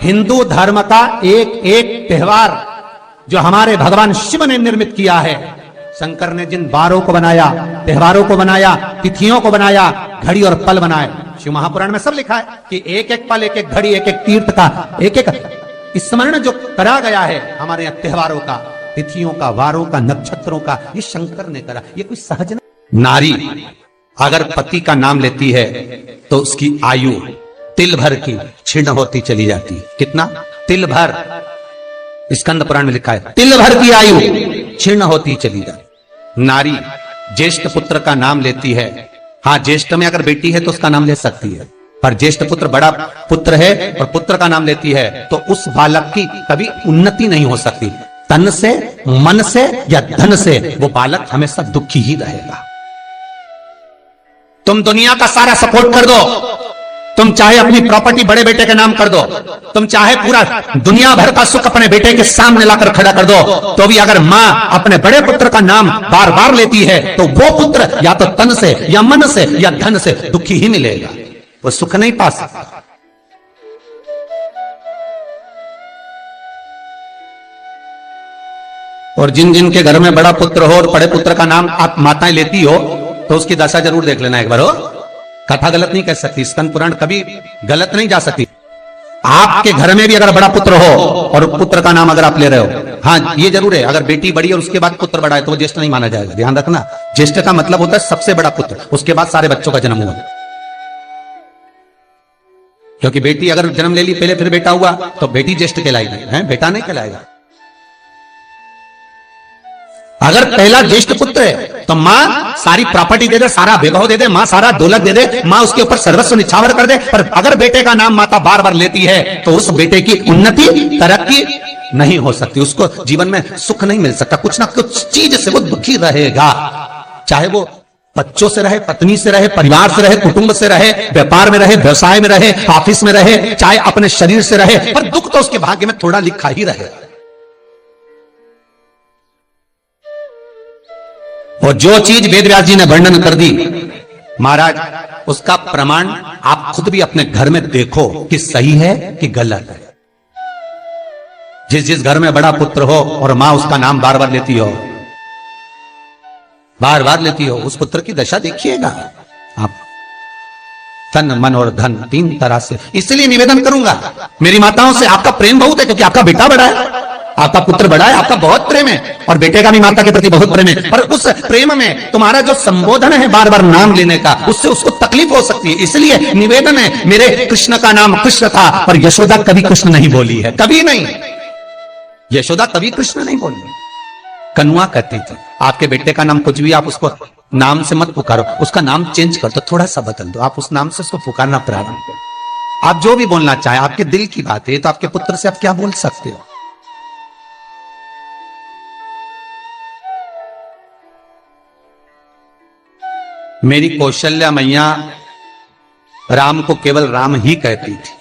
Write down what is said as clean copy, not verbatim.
हिंदू धर्म का एक एक त्योहार जो हमारे भगवान शिव ने निर्मित किया है, शंकर ने जिन वारों को बनाया, त्योहारों को बनाया, तिथियों को बनाया, घड़ी और पल बनाए, शिव महापुराण में सब लिखा है कि एक एक पल, एक एक घड़ी, एक एक तीर्थ का एक एक स्मरण जो करा गया है हमारे यहाँ त्योहारों का, तिथियों का, वारों का, नक्षत्रों का, ये शंकर ने करा। ये कोई सहज नहीं। नारी अगर पति का नाम लेती है तो उसकी आयु तिल भर की क्षीण होती चली जाती है। कितना? तिल भर। स्कंद पुराण में लिखा है तिल भर की आयु क्षीण होती चली जाती। नारी ज्येष्ठ पुत्र का नाम लेती है, हाँ ज्येष्ठ में अगर बेटी है तो उसका नाम ले सकती है, पर ज्येष्ठ पुत्र बड़ा पुत्र है और पुत्र का नाम लेती है तो उस बालक की कभी उन्नति नहीं हो सकती। तन से, मन से या धन से वो बालक हमेशा दुखी ही रहेगा। तुम दुनिया का सारा सपोर्ट कर दो, तुम चाहे अपनी प्रॉपर्टी बड़े बेटे के नाम कर दो, तुम चाहे पूरा दुनिया भर का सुख अपने बेटे के सामने लाकर खड़ा कर दो, तो भी अगर मां अपने बड़े पुत्र का नाम बार बार लेती है तो वो पुत्र या तो तन से या मन से या धन से दुखी ही मिलेगा, वो सुख नहीं पा सकता। और जिन जिन के घर में बड़ा पुत्र हो और बड़े पुत्र का नाम आप माताएं लेती हो तो उसकी दशा जरूर देख लेना एक बार। हो कथा गलत नहीं कह सकती, स्कंद पुराण कभी गलत नहीं जा सकती। आपके घर में भी अगर बड़ा पुत्र हो और पुत्र का नाम अगर आप ले रहे हो, हाँ ये जरूर है, अगर बेटी बड़ी और उसके बाद पुत्र बड़ा है तो वो ज्येष्ठ नहीं माना जाएगा। ध्यान रखना, ज्येष्ठ का मतलब होता है सबसे बड़ा पुत्र, उसके बाद सारे बच्चों का जन्म हुआ। क्योंकि बेटी अगर जन्म ले ली पहले फिर बेटा हुआ तो बेटी ज्येष्ठ कहलाएगी, है बेटा नहीं कहलाएगा। अगर पहला ज्येष्ठ पुत्र है तो मां सारी प्रॉपर्टी दे दे, सारा वैभव दे दे, मां सारा दौलत दे दे, मां उसके ऊपर सर्वस्व निछावर कर दे, पर अगर बेटे का नाम माता बार बार लेती है तो उस बेटे की उन्नति, तरक्की नहीं हो सकती, उसको जीवन में सुख नहीं मिल सकता, कुछ ना कुछ चीज से वो दुखी रहेगा। चाहे वो बच्चों से रहे, पत्नी से रहे, परिवार से रहे, कुटुंब से रहे, व्यापार में रहे, व्यवसाय में रहे, ऑफिस में रहे, चाहे अपने शरीर से रहे, पर दुख तो उसके भाग्य में थोड़ा लिखा ही रहे। और जो चीज वेद व्यास जी ने वर्णन कर दी महाराज, उसका प्रमाण आप खुद भी अपने घर में देखो कि सही है कि गलत है। जिस जिस घर में बड़ा पुत्र हो और मां उसका नाम बार बार लेती हो, बार बार लेती हो, उस पुत्र की दशा देखिएगा आप। तन, मन और धन तीन तरह से। इसलिए निवेदन करूंगा मेरी माताओं से, आपका प्रेम बहुत है क्योंकि आपका बेटा बड़ा है, आपका पुत्र बड़ा है, आपका बहुत प्रेम है और बेटे का भी माता के प्रति बहुत प्रेम है, पर उस प्रेम में तुम्हारा जो संबोधन है बार बार नाम लेने का, उससे उसको तकलीफ हो सकती है। इसलिए निवेदन है, मेरे कृष्ण का नाम कृष्ण था पर यशोदा कभी कृष्ण नहीं बोली है, कभी नहीं, यशोदा कभी कृष्ण नहीं बोली। कनुआ कहती थी आपके बेटे का नाम कुछ भी आप उसको नाम से मत पुकारो, उसका नाम चेंज कर दो, थोड़ा सा बदल दो, आप उस नाम से उसको पुकारना प्रारंभ करो। आप जो भी बोलना चाहे, आपके दिल की बात है, तो आपके पुत्र से आप क्या बोल सकते हो। मेरी कौशल्या मैया राम को केवल राम ही कहती थी,